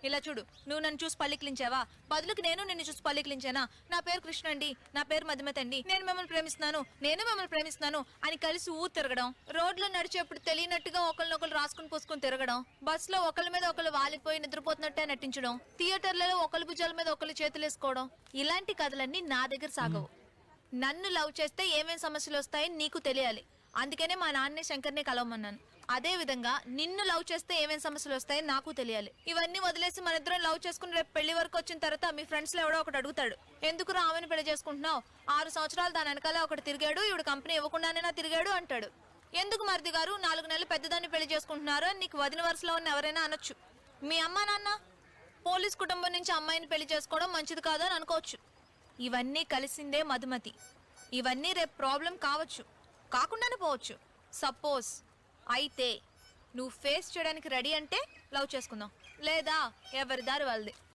ఇలా చూడు, నువ్వు నన్ను చూసి పల్లికిలించావా? బదులుకి నేను నిన్ను చూసి పల్లికిలించానా? నా పేరు కృష్ణ అండి, నా పేరు మధుమతి అండి, నేను మిమ్మల్ని ప్రేమిస్తున్నాను అని కలిసి తిరగడం, రోడ్లో నడిచేప్పుడు తెలియనట్టుగా ఒకరినొకరు రాసుకుని పూసుకుని తిరగడం, బస్ లో ఒకళ్ళ మీద ఒకళ్ళు వాలిపోయి నిద్రపోతున్నట్టే నటించడం, థియేటర్లలో ఒకళ్ళ భుజాల మీద ఒకళ్ళు చేతులు వేసుకోవడం, ఇలాంటి కథలన్నీ నా దగ్గర సాగవు. నన్ను లవ్ చేస్తే ఏమేం సమస్యలు వస్తాయని నీకు తెలియాలి. అందుకనే మా నాన్నే శంకర్నే కలవమన్నాను. అదే విధంగా నిన్ను లవ్ చేస్తే ఏమేం సమస్యలు వస్తాయని నాకు తెలియాలి. ఇవన్నీ వదిలేసి మన ఇద్దరం లవ్ చేసుకుని రేపు పెళ్లి వరకు వచ్చిన తర్వాత మీ ఫ్రెండ్స్ లో ఎవడో ఒకటి అడుగుతాడు, ఎందుకు ఆమెను పెళ్లి చేసుకుంటున్నావు? 6 సంవత్సరాలు దాని వెనకాల ఒకటి తిరిగాడు, ఇవిడు కంపెనీ ఇవ్వకుండానే తిరిగాడు అంటాడు. ఎందుకు మరిది గారు 4 నెలలు పెద్దదాన్ని పెళ్లి చేసుకుంటున్నారు అని నీకు వదిన వరుసలో ఉన్న ఎవరైనా అనొచ్చు. మీ అమ్మా నాన్న పోలీస్ కుటుంబం నుంచి అమ్మాయిని పెళ్లి చేసుకోవడం మంచిది కాదు అని అనుకోవచ్చు. ఇవన్నీ కలిసిందే మధుమతి. ఇవన్నీ రేపు ప్రాబ్లం కావచ్చు, కాకుండానే పోవచ్చు. సపోజ్ అయితే నువ్వు ఫేస్ చేయడానికి రెడీ అంటే లవ్ చేసుకుందాం, లేదా ఎవరి దారి వాళ్ళది.